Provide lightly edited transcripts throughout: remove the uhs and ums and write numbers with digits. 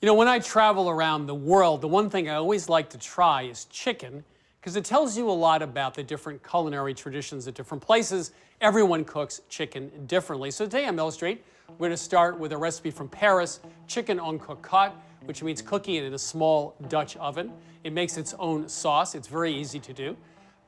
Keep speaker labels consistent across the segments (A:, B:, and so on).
A: You know, when I travel around the world, the one thing I always like to try is chicken, because it tells you a lot about the different culinary traditions at different places. Everyone cooks chicken differently. So today on Mill Street, we're going to start with a recipe from Paris, chicken en cocotte, which means cooking it in a small Dutch oven. It makes its own sauce. It's very easy to do.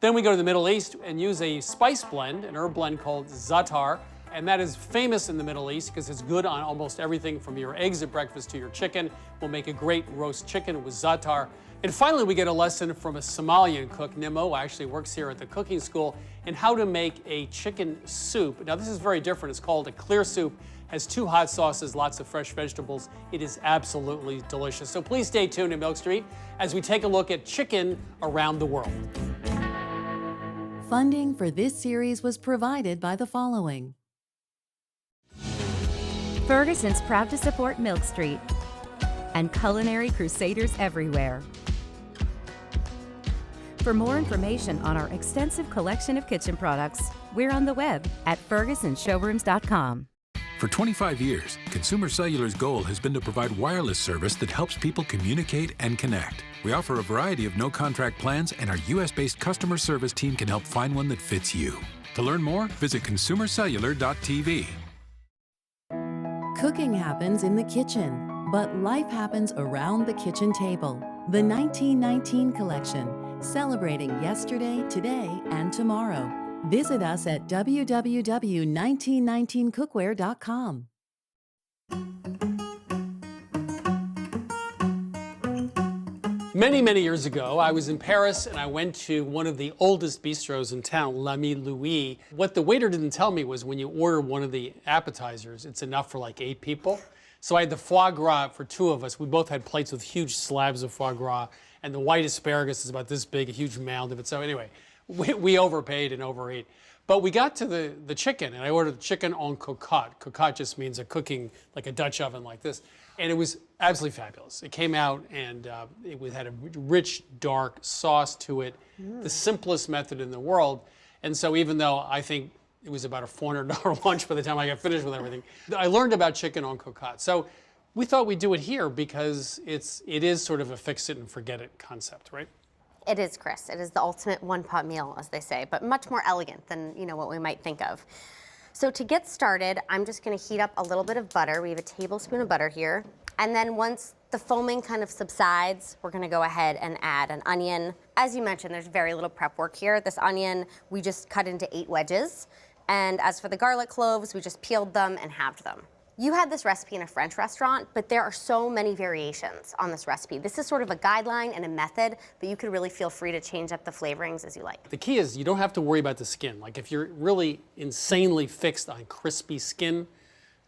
A: Then we go to the Middle East and use a spice blend, an herb blend called Za'atar, and that is famous in the Middle East because it's good on almost everything from your eggs at breakfast to your chicken. We'll make a great roast chicken with Za'atar. And finally, we get a lesson from a Somalian cook, Nimco, actually works here at the cooking school, in how to make a chicken soup. Now, this is very different. It's called a clear soup, has 2 hot sauces, lots of fresh vegetables. It is absolutely delicious. So please stay tuned to Milk Street as we take a look at chicken around the world.
B: Funding for this series was provided by the following.
C: Ferguson's proud to support Milk Street and culinary crusaders everywhere. For more information on our extensive collection of kitchen products, we're on the web at fergusonshowrooms.com.
D: For 25 years, Consumer Cellular's goal has been to provide wireless service that helps people communicate and connect. We offer a variety of no-contract plans, and our U.S.-based customer service team can help find one that fits you. To learn more, visit consumercellular.tv.
B: Cooking happens in the kitchen, but life happens around the kitchen table. The 1919 collection, celebrating yesterday, today, and tomorrow. Visit us at www.1919cookware.com.
A: Many, many years ago, I was in Paris and I went to one of the oldest bistros in town, L'Ami Louis. What the waiter didn't tell me was when you order one of the appetizers, it's enough for like 8 people. So I had the foie gras for 2 of us. We both had plates with huge slabs of foie gras, and the white asparagus is about this big, a huge mound of it. So anyway, we overpaid and overate. But we got to the chicken, and I ordered chicken en cocotte. Cocotte just means a cooking, like a Dutch oven like this. And it was absolutely fabulous. It came out and it had a rich, dark sauce to it, the simplest method in the world. And so even though I think it was about a $400 lunch by the time I got finished with everything, I learned about chicken en cocotte. So we thought we'd do it here because it is sort of a fix it and forget it concept, right?
E: It is, Chris. It is the ultimate one-pot meal, as they say, but much more elegant than what we might think of. So to get started, I'm just going to heat up a little bit of butter. We have a tablespoon of butter here. And then once the foaming kind of subsides, we're going to go ahead and add an onion. As you mentioned, there's very little prep work here. This onion, we just cut into 8 wedges. And as for the garlic cloves, we just peeled them and halved them. You had this recipe in a French restaurant, but there are so many variations on this recipe. This is sort of a guideline and a method, but you could really feel free to change up the flavorings as you like.
A: The key is you don't have to worry about the skin. Like if you're really insanely fixed on crispy skin,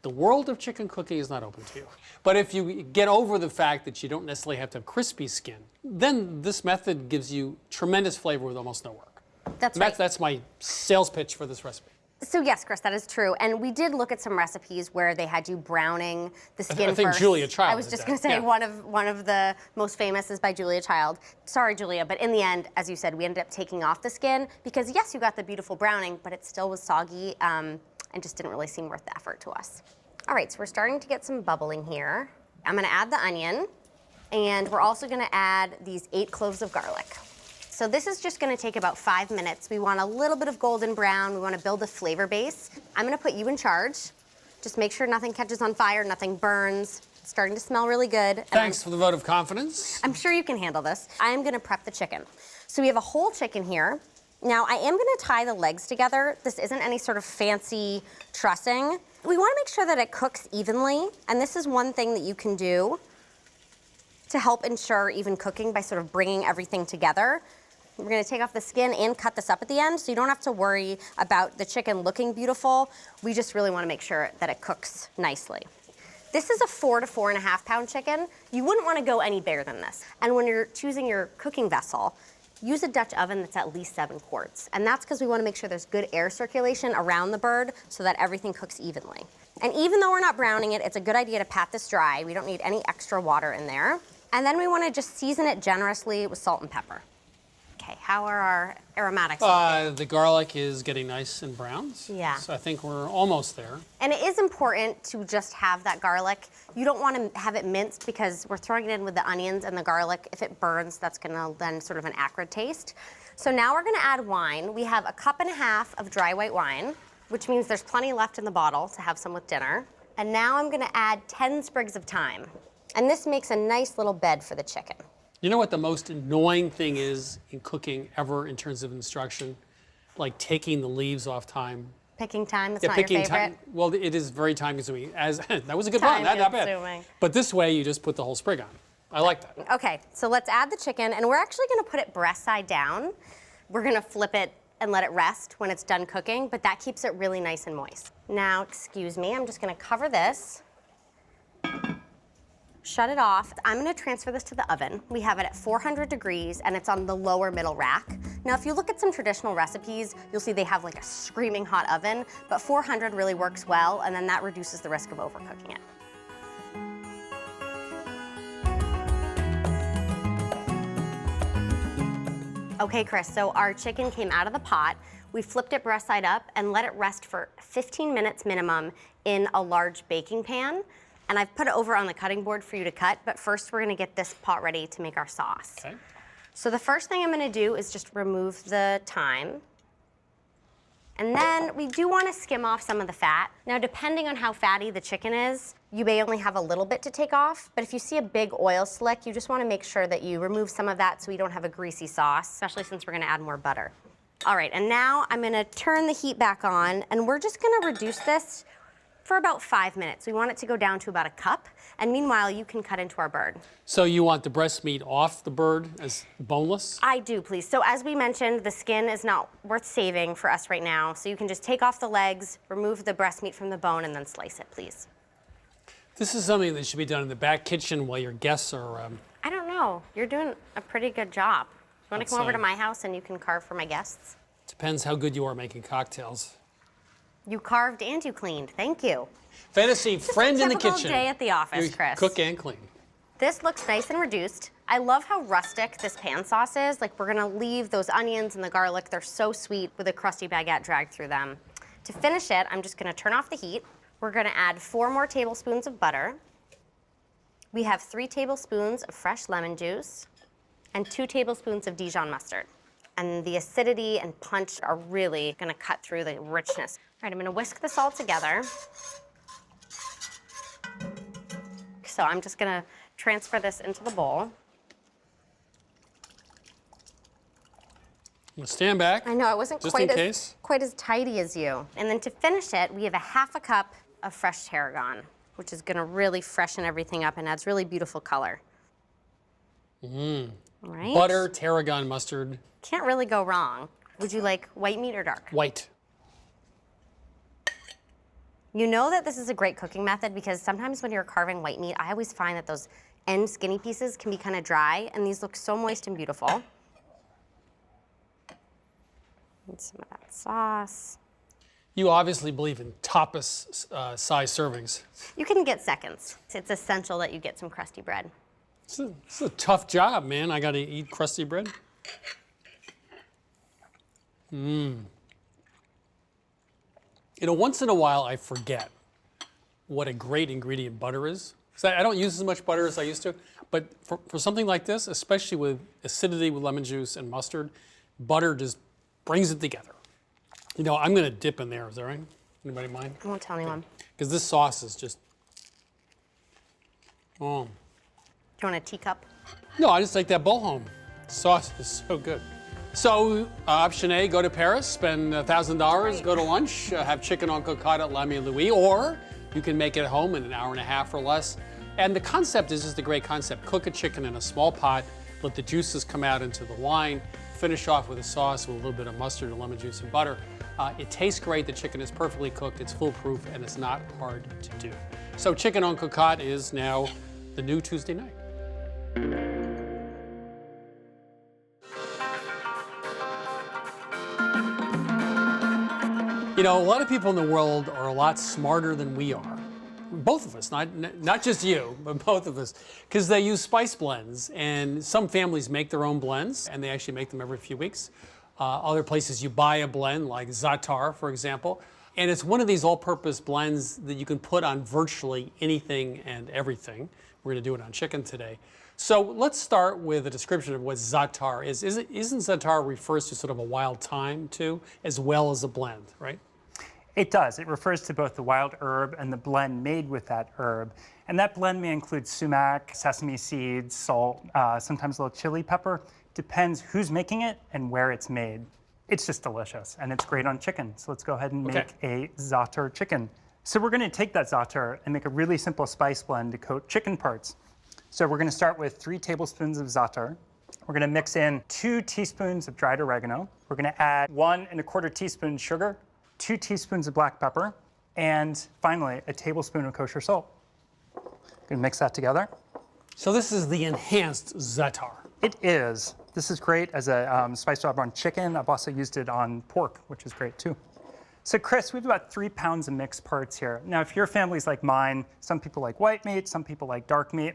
A: the world of chicken cooking is not open to you. But if you get over the fact that you don't necessarily have to have crispy skin, then this method gives you tremendous flavor with almost no work.
E: That's right.
A: That's my sales pitch for this recipe.
E: So yes, Chris, that is true. And we did look at some recipes where they had you browning the skin
A: I think
E: first.
A: Julia Child.
E: I was just going to say one of the most famous is by Julia Child. Sorry, Julia, but in the end, as you said, we ended up taking off the skin because yes, you got the beautiful browning, but it still was soggy and just didn't really seem worth the effort to us. All right, so we're starting to get some bubbling here. I'm going to add the onion, and we're also going to add these 8 cloves of garlic. So this is just going to take about 5 minutes. We want a little bit of golden brown. We want to build a flavor base. I'm going to put you in charge. Just make sure nothing catches on fire, nothing burns. It's starting to smell really good.
A: Thanks for the vote of confidence.
E: I'm sure you can handle this. I am going to prep the chicken. So we have a whole chicken here. Now I am going to tie the legs together. This isn't any sort of fancy trussing. We want to make sure that it cooks evenly, and this is one thing that you can do to help ensure even cooking by sort of bringing everything together. We're going to take off the skin and cut this up at the end, so you don't have to worry about the chicken looking beautiful. We just really want to make sure that it cooks nicely. This is a 4 to 4.5 pound chicken. You wouldn't want to go any bigger than this. And when you're choosing your cooking vessel, use a Dutch oven that's at least 7 quarts. And that's because we want to make sure there's good air circulation around the bird so that everything cooks evenly. And even though we're not browning it, it's a good idea to pat this dry. We don't need any extra water in there. And then we want to just season it generously with salt and pepper. Okay, how are our aromatics?
A: The garlic is getting nice and brown.
E: Yeah.
A: So I think we're almost there.
E: And it is important to just have that garlic. You don't want to have it minced because we're throwing it in with the onions and the garlic. If it burns, that's going to lend sort of an acrid taste. So now we're going to add wine. We have 1.5 cups of dry white wine, which means there's plenty left in the bottle to have some with dinner. And now I'm going to add 10 sprigs of thyme. And this makes a nice little bed for the chicken.
A: You know what the most annoying thing is in cooking ever in terms of instruction? Like taking the leaves off thyme.
E: Picking thyme, that's not your favorite?
A: Thyme, well, it is very time consuming. That was a good one, not bad.
E: Consuming.
A: But this way, you just put the whole sprig on. I like that.
E: Okay, so let's add the chicken, and we're actually gonna put it breast side down. We're gonna flip it and let it rest when it's done cooking, but that keeps it really nice and moist. Now, excuse me, I'm just gonna cover this. Shut it off. I'm gonna transfer this to the oven. We have it at 400 degrees and it's on the lower middle rack. Now, if you look at some traditional recipes, you'll see they have like a screaming hot oven, but 400 really works well, and then that reduces the risk of overcooking it. Okay, Chris, so our chicken came out of the pot. We flipped it breast side up and let it rest for 15 minutes minimum in a large baking pan. And I've put it over on the cutting board for you to cut, but first we're gonna get this pot ready to make our sauce.
A: Okay.
E: So the first thing I'm gonna do is just remove the thyme. And then we do wanna skim off some of the fat. Now, depending on how fatty the chicken is, you may only have a little bit to take off, but if you see a big oil slick, you just wanna make sure that you remove some of that so we don't have a greasy sauce, especially since we're gonna add more butter. All right, and now I'm gonna turn the heat back on, and we're just gonna reduce this for about 5 minutes. We want it to go down to about 1 cup, and meanwhile, you can cut into our bird.
A: So you want the breast meat off the bird as boneless?
E: I do, please. So as we mentioned, the skin is not worth saving for us right now, so you can just take off the legs, remove the breast meat from the bone, and then slice it, please.
A: This is something that should be done in the back kitchen while your guests are...
E: I don't know. You're doing a pretty good job. You want to come over to
A: say.
E: my house and you can carve for my guests?
A: Depends how good you are making cocktails.
E: You carved and you cleaned. Thank you.
A: Fantasy friend in the kitchen.
E: Typical day at the office,
A: You
E: Chris.
A: cook and clean.
E: This looks nice and reduced. I love how rustic this pan sauce is. Like, we're gonna leave those onions and the garlic. They're so sweet with a crusty baguette dragged through them. To finish it, I'm just gonna turn off the heat. We're gonna add 4 more tablespoons of butter. We have 3 tablespoons of fresh lemon juice and 2 tablespoons of Dijon mustard. And the acidity and punch are really gonna cut through the richness. All right, I'm gonna whisk this all together. So I'm just gonna transfer this into the bowl.
A: Now stand back.
E: I know, I wasn't
A: just
E: quite
A: in
E: as,
A: case.
E: quite as tidy as you. And then to finish it, we have 1/2 cup of fresh tarragon, which is gonna really freshen everything up and adds really beautiful color. All right.
A: Butter, tarragon, mustard,
E: Can't really go wrong. Would you like white meat or dark?
A: white.
E: You know that this is a great cooking method because sometimes when you're carving white meat, I always find that those end skinny pieces can be kind of dry, and these look so moist and beautiful. Need some of that sauce.
A: You obviously believe in tapas size servings.
E: You can get seconds. It's essential that you get some crusty bread.
A: It's a tough job, man. I gotta eat crusty bread. You know, once in a while I forget what a great ingredient butter is. 'Cause I don't use as much butter as I used to, but for something like this, especially with acidity with lemon juice and mustard, butter just brings it together. You know, I'm gonna dip in there, is that right? Anybody mind?
E: I won't tell anyone.
A: Because this sauce is just, oh.
E: Do you want a teacup?
A: No, I just take that bowl home. The sauce is so good. So, option A, go to Paris, spend $1,000, go to lunch, have chicken en cocotte at La Louis, or you can make it at home in an hour and a half or less. And the concept is just a great concept. Cook a chicken in a small pot, let the juices come out into the wine, finish off with a sauce with a little bit of mustard and lemon juice and butter. It tastes great. The chicken is perfectly cooked. It's foolproof, and it's not hard to do. So chicken on Cocotte is now the new Tuesday night. You know, a lot of people in the world are a lot smarter than we are. Both of us, not just you, but both of us, because they use spice blends. And some families make their own blends, and they actually make them every few weeks. Other places you buy a blend, like Za'atar, for example. And it's one of these all-purpose blends that you can put on virtually anything and everything. We're going to do it on chicken today. So let's start with a description of what Za'atar is. Isn't Za'atar refers to sort of a wild thyme, too, as well as a blend, right?
F: It does. It refers to both the wild herb and the blend made with that herb. And that blend may include sumac, sesame seeds, salt, sometimes a little chili pepper. Depends who's making it and where it's made. It's just delicious, and it's great on chicken. So let's go ahead and make a Za'atar chicken. So we're going to take that Za'atar and make a really simple spice blend to coat chicken parts. So we're going to start with 3 tablespoons of Za'atar. We're going to mix in 2 teaspoons of dried oregano. We're going to add 1 1/4 teaspoon sugar, 2 teaspoons of black pepper, and finally, a tablespoon of kosher salt. Going to mix that together.
A: So this is the enhanced Za'atar.
F: It is. This is great as a spice job on chicken. I've also used it on pork, which is great too. So Chris, we have about 3 pounds of mixed parts here. Now, if your family's like mine, some people like white meat, some people like dark meat.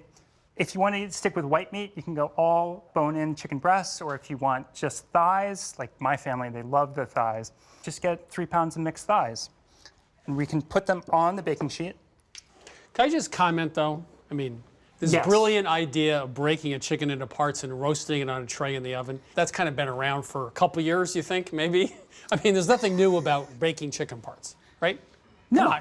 F: If you want to stick with white meat, you can go all bone-in chicken breasts, or if you want just thighs, like my family, they love the thighs, just get 3 pounds of mixed thighs. And we can put them on the baking sheet.
A: Can I just comment, though? I mean, this brilliant idea of breaking a chicken into parts and roasting it on a tray in the oven, that's kind of been around for a couple years, you think, maybe? I mean, there's nothing new about baking chicken parts, right?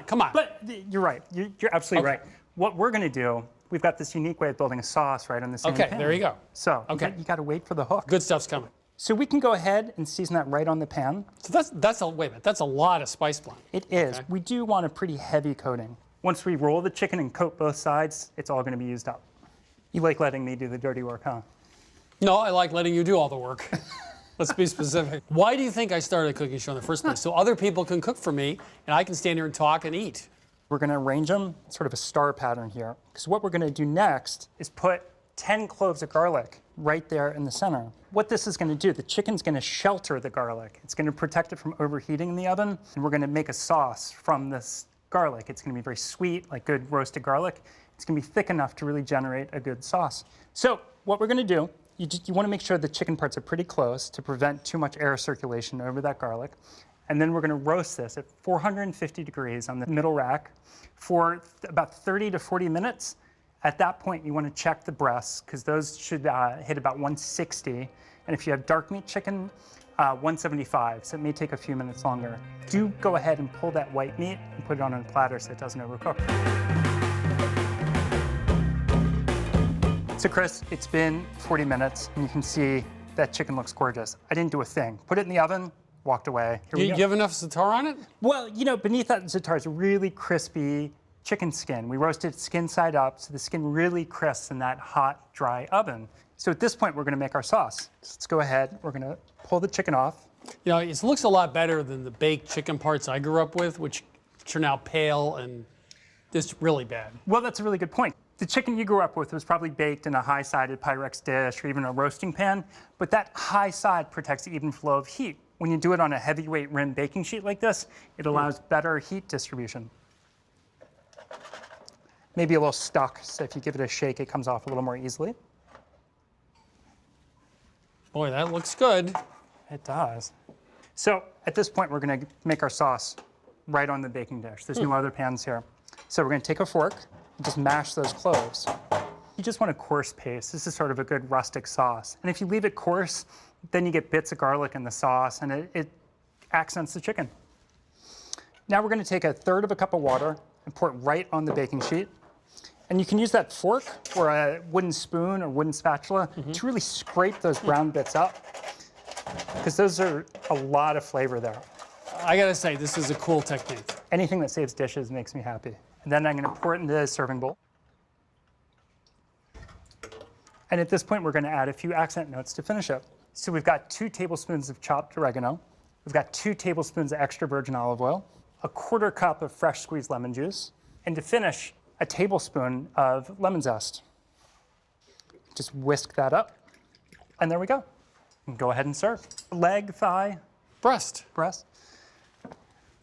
A: Come on.
F: But you're right. You're absolutely right. What we're going to do, we've got this unique way of building a sauce right on the same pan.
A: There you go.
F: So you got to wait for the hook.
A: Good stuff's coming.
F: So we can go ahead and season that right on the pan.
A: So that's a wait a minute. That's a lot of spice blend.
F: It is. We do want a pretty heavy coating. Once we roll the chicken and coat both sides, it's all going to be used up. You like letting me do the dirty work, huh?
A: No, I like letting you do all the work. Let's be specific. Why do you think I started a cooking show in the first place? So other people can cook for me, and I can stand here and talk and eat.
F: We're going to arrange them sort of a star pattern here. Because what we're going to do next is put 10 cloves of garlic right there in the center. What this is going to do, the chicken's going to shelter the garlic. It's going to protect it from overheating in the oven, and we're going to make a sauce from this garlic. It's going to be very sweet, like good roasted garlic. It's going to be thick enough to really generate a good sauce. So what we're going to do, you want to make sure the chicken parts are pretty close to prevent too much air circulation over that garlic. And then we're going to roast this at 450 degrees on the middle rack for about 30 to 40 minutes. At that point, you want to check the breasts, because those should hit about 160. And if you have dark meat chicken, 175, so it may take a few minutes longer. Do go ahead and pull that white meat and put it on a platter so it doesn't overcook. So Chris, it's been 40 minutes, and you can see that chicken looks gorgeous. I didn't do a thing. Put it in the oven, walked away. Here we go.
A: You have enough Za'atar on it?
F: Well, you know, beneath that Za'atar is a really crispy chicken skin. We roasted it skin side up, so the skin really crisps in that hot, dry oven. So at this point, we're gonna make our sauce. So let's go ahead, we're gonna pull the chicken off.
A: You know, it looks a lot better than the baked chicken parts I grew up with, which turn out pale and just really bad.
F: Well, that's a really good point. The chicken you grew up with was probably baked in a high-sided Pyrex dish or even a roasting pan, but that high side protects the even flow of heat. When you do it on a heavyweight rim baking sheet like this, it allows better heat distribution. Maybe a little stuck, so if you give it a shake, it comes off a little more easily.
A: Boy, that looks good.
F: It does. So at this point, we're going to make our sauce right on the baking dish. There's no other pans here. So we're going to take a fork and just mash those cloves. You just want a coarse paste. This is sort of a good rustic sauce. And if you leave it coarse, then you get bits of garlic in the sauce, and it accents the chicken. Now we're going to take 1/3 cup of water and pour it right on the baking sheet. And you can use that fork or a wooden spoon or wooden spatula to really scrape those brown bits up, because those are a lot of flavor there.
A: I gotta say, this is a cool technique.
F: Anything that saves dishes makes me happy. And then I'm going to pour it into a serving bowl. And at this point, we're going to add a few accent notes to finish it. So we've got 2 tablespoons of chopped oregano. We've got 2 tablespoons of extra virgin olive oil, a 1/4 cup of fresh squeezed lemon juice, and to finish, a tablespoon of lemon zest. Just whisk that up, and there we go. And go ahead and serve. Leg, thigh,
A: Breast.
F: breast.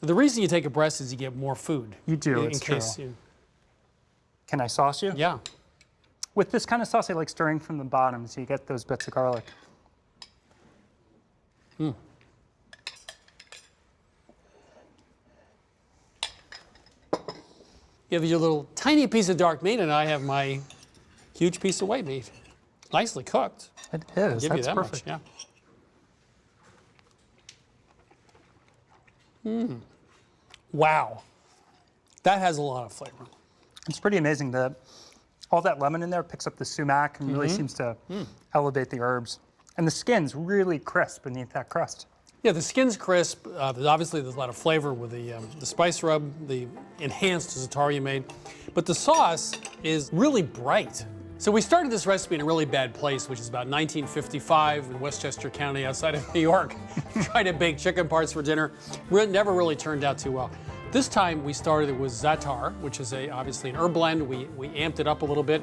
A: The reason you take a breast is you get more food.
F: You do,
A: In
F: it's
A: case
F: true.
A: you.
F: Can I sauce you?
A: Yeah.
F: With this kind of sauce, I like stirring from the bottom so you get those bits of garlic.
A: Mm. You have your little tiny piece of dark meat, and I have my huge piece of white meat. Nicely cooked.
F: It is.
A: Give
F: That's
A: you that
F: perfect.
A: much, yeah. Wow. That has a lot of flavor.
F: It's pretty amazing that all that lemon in there picks up the sumac and really seems to elevate the herbs. And the skin's really crisp beneath that crust.
A: Yeah, the skin's crisp. Obviously, there's a lot of flavor with the spice rub, the enhanced za'atar you made. But the sauce is really bright. So we started this recipe in a really bad place, which is about 1955 in Westchester County outside of New York. Tried to bake chicken parts for dinner. Never really turned out too well. This time we started it with za'atar, which is obviously an herb blend. We amped it up a little bit,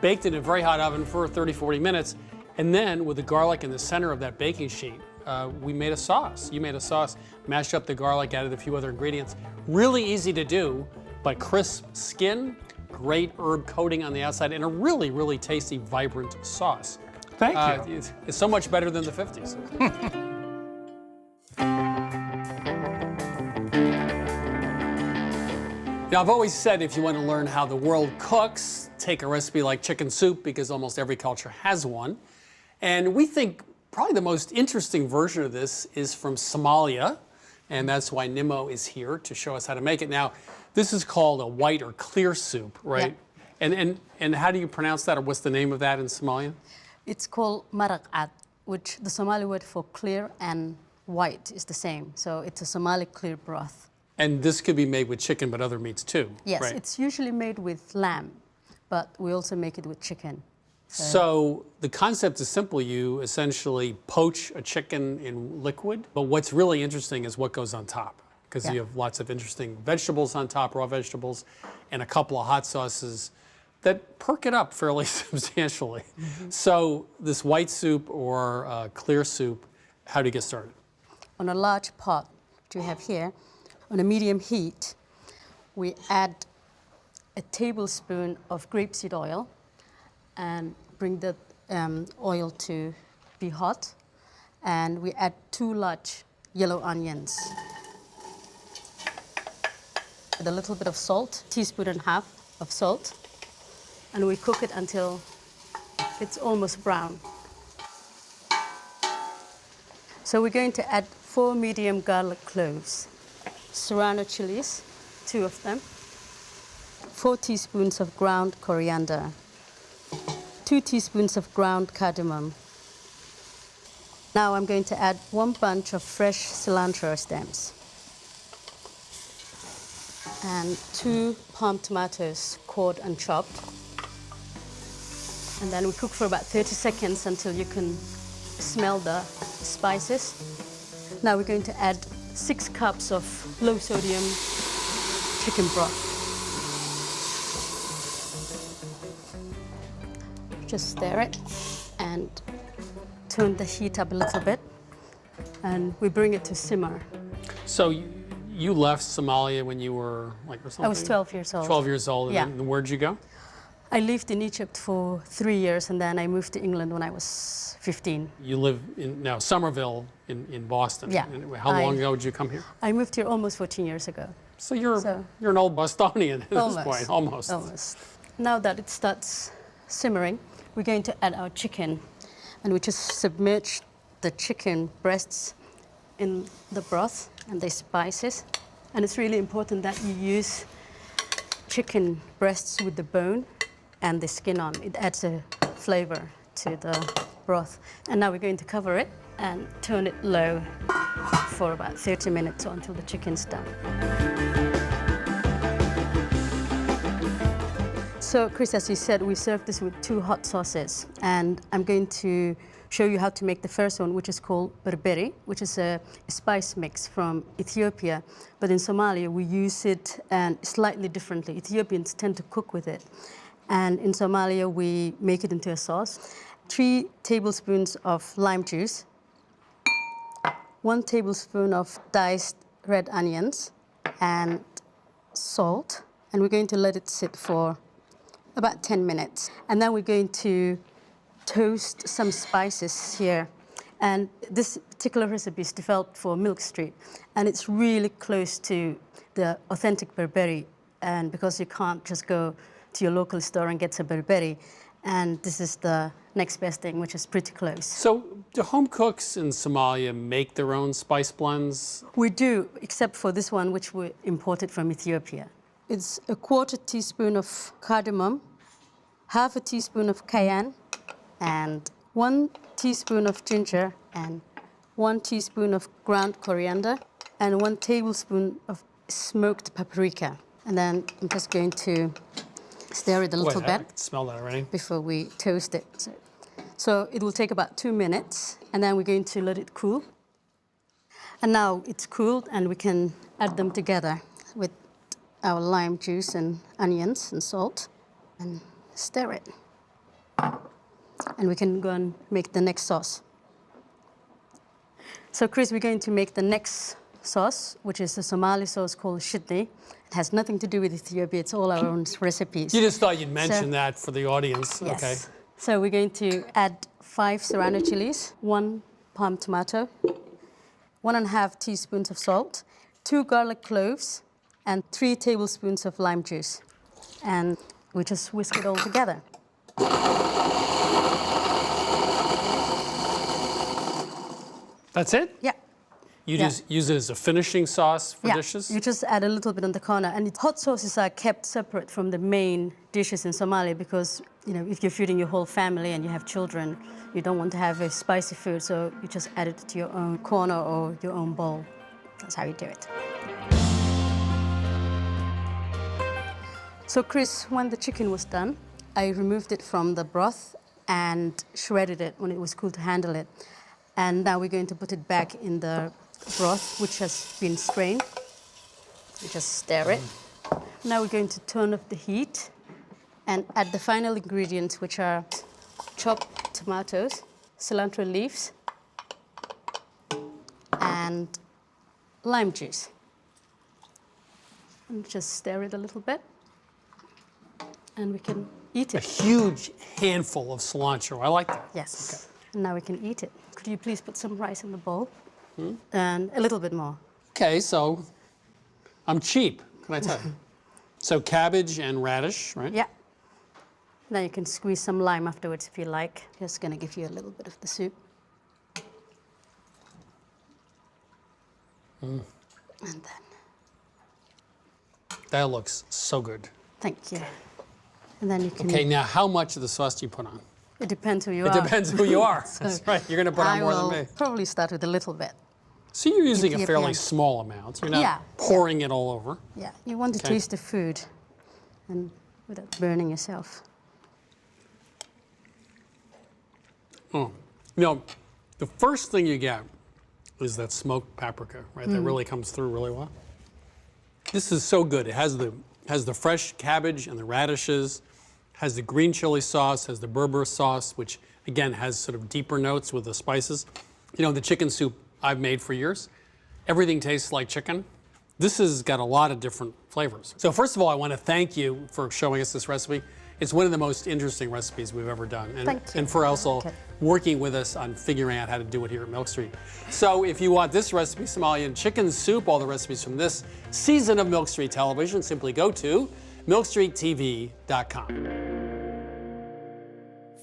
A: baked it in a very hot oven for 30, 40 minutes. And then with the garlic in the center of that baking sheet, we made a sauce. You made a sauce, mashed up the garlic, added a few other ingredients. Really easy to do, but crisp skin, great herb coating on the outside, and a really, really tasty, vibrant sauce.
F: Thank you.
A: It's so much better than the 50s. Now, I've always said if you want to learn how the world cooks, take a recipe like chicken soup, because almost every culture has one. And we think probably the most interesting version of this is from Somalia, and that's why Nimmo is here to show us how to make it. Now, this is called a white or clear soup, right? Yeah. And how do you pronounce that, or what's the name of that in Somalia?
G: It's called maraqat, which the Somali word for clear and white is the same. So it's a Somali clear broth.
A: And this could be made with chicken, but other meats too,
G: Yes,
A: right?
G: it's usually made with lamb, but we also make it with chicken.
A: So the concept is simple. You essentially poach a chicken in liquid, but what's really interesting is what goes on top, because you have lots of interesting vegetables on top, raw vegetables, and a couple of hot sauces that perk it up fairly substantially. So this white soup or clear soup, how do you get started?
G: On a large pot, which we have here, on a medium heat, we add a tablespoon of grapeseed oil and bring the oil to be hot. And we add 2 large yellow onions with a little bit of salt, 1.5 teaspoons of salt. And we cook it until it's almost brown. So we're going to add 4 medium garlic cloves, serrano chilies, 2 of them, 4 teaspoons of ground coriander, 2 teaspoons of ground cardamom. Now I'm going to add 1 bunch of fresh cilantro stems and 2 palm tomatoes cored and chopped. And then we cook for about 30 seconds until you can smell the spices. Now we're going to add 6 cups of low-sodium chicken broth. Just stir it and turn the heat up a little bit, and we bring it to simmer.
A: So you left Somalia when you were like or something?
G: I was 12 years old.
A: 12 years old, and
G: Yeah.
A: then where'd you go?
G: I lived in Egypt for 3 years, and then I moved to England when I was 15.
A: You live in now Somerville in Boston.
G: Yeah.
A: And how long ago did you come here?
G: I moved here almost 14 years ago.
A: So you're an old Bostonian at this point, almost.
G: Almost. Now that it starts simmering, we're going to add our chicken, and we just submerge the chicken breasts in the broth and the spices. And it's really important that you use chicken breasts with the bone and the skin on. It adds a flavor to the broth. And now we're going to cover it and turn it low for about 30 minutes or until the chicken's done. So, Chris, as you said, we serve this with 2 hot sauces, and I'm going to show you how to make the first one, which is called berberi, which is a spice mix from Ethiopia. But in Somalia, we use it and slightly differently. Ethiopians tend to cook with it. And in Somalia, we make it into a sauce. 3 tablespoons of lime juice, 1 tablespoon of diced red onions, and salt. And we're going to let it sit for about 10 minutes. And then we're going to toast some spices here. And this particular recipe is developed for Milk Street. And it's really close to the authentic berberi. And because you can't just go to your local store and get some berberi. And this is the next best thing, which is pretty close.
A: So do home cooks in Somalia make their own spice blends?
G: We do, except for this one, which we imported from Ethiopia. It's a 1/4 teaspoon of cardamom, 1/2 teaspoon of cayenne, and 1 teaspoon of ginger, and 1 teaspoon of ground coriander, and 1 tablespoon of smoked paprika. And then I'm just going to stir it a little
A: Wait, I
G: bit
A: can smell that already.
G: before we toast it. So it will take about 2 minutes, and then we're going to let it cool. And now it's cooled, and we can add them together with our lime juice and onions and salt, and stir it. And we can go and make the next sauce. So, Chris, we're going to make the next sauce, which is a Somali sauce called shidni. It has nothing to do with Ethiopia. It's all our own recipes.
A: You just thought you'd mention that for the audience.
G: Yes.
A: Okay.
G: So we're going to add 5 serrano chilies, 1 palm tomato, 1.5 teaspoons of salt, 2 garlic cloves, and 3 tablespoons of lime juice. And we just whisk it all together.
A: That's it?
G: Yeah.
A: You
G: Yeah.
A: just use it as a finishing sauce for dishes?
G: You just add a little bit on the corner. And hot sauces are kept separate from the main dishes in Somalia because, you know, if you're feeding your whole family and you have children, you don't want to have a spicy food, so you just add it to your own corner or your own bowl. That's how you do it. So, Chris, when the chicken was done, I removed it from the broth and shredded it when it was cool to handle it. And now we're going to put it back in the broth, which has been strained. We just stir it. Now we're going to turn off the heat and add the final ingredients, which are chopped tomatoes, cilantro leaves, and lime juice. And just stir it a little bit, and we can eat
A: A
G: it.
A: huge handful of cilantro. I like that.
G: Yes. And now we can eat it. Could you please put some rice in the bowl? And a little bit more.
A: Okay, so I'm cheap, can I tell you? So cabbage and radish, right?
G: Yeah. Then you can squeeze some lime afterwards if you like. Just gonna give you a little bit of the soup. And then,
A: That looks so good.
G: thank you. And then you can,
A: Okay, now how much of the sauce do you put on?
G: it depends who you
A: It
G: are.
A: depends who you are. That's right, you're gonna put on
G: I
A: more
G: will
A: than me.
G: probably start with a little bit.
A: So you're using a
G: Ethiopian.
A: fairly small amount. You're not
G: Yeah.
A: pouring it all over.
G: Yeah, you want to
A: Okay.
G: taste the food and without burning yourself.
A: Oh, you know, the first thing you get is that smoked paprika, right? That really comes through really well. This is so good. It has the fresh cabbage and the radishes, has the green chili sauce, has the Berber sauce, which again has sort of deeper notes with the spices. You know, the chicken soup I've made for years, everything tastes like chicken. This has got a lot of different flavors. So first of all, I want to thank you for showing us this recipe. It's one of the most interesting recipes we've ever done. And,
G: Thank you.
A: and for also
G: Okay.
A: working with us on figuring out how to do it here at Milk Street. So if you want this recipe, Somalian chicken soup, all the recipes from this season of Milk Street Television, simply go to milkstreettv.com.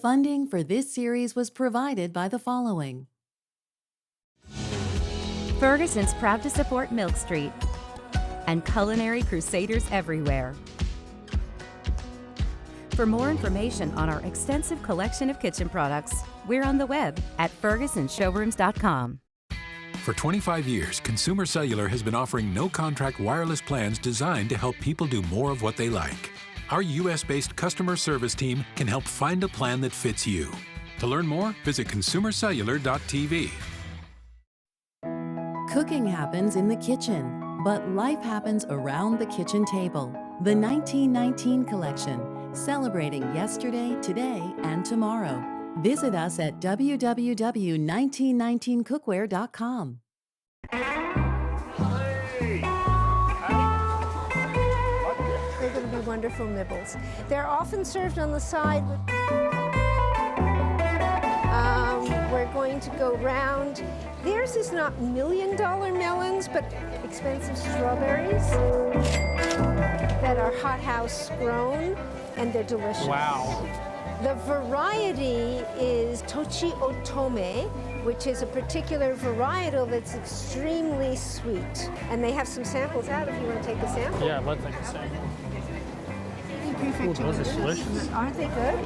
B: Funding for this series was provided by the following.
C: Ferguson's proud to support Milk Street and culinary crusaders everywhere. For more information on our extensive collection of kitchen products, we're on the web at fergusonshowrooms.com.
D: For 25 years, Consumer Cellular has been offering no-contract wireless plans designed to help people do more of what they like. Our US-based customer service team can help find a plan that fits you. To learn more, visit consumercellular.tv.
B: Cooking happens in the kitchen, but life happens around the kitchen table. The 1919 collection, celebrating yesterday, today, and tomorrow. Visit us at www.1919cookware.com.
H: They're going to be wonderful nibbles. They're often served on the side. We're going to go round. Theirs is not million-dollar melons, but expensive strawberries that are hothouse grown, and they're delicious.
A: Wow.
H: The variety is Tochi Otome, which is a particular varietal that's extremely sweet. And they have some samples out if you want to take a sample.
A: Yeah, let's take a sample.
H: Those are delicious. Aren't they good?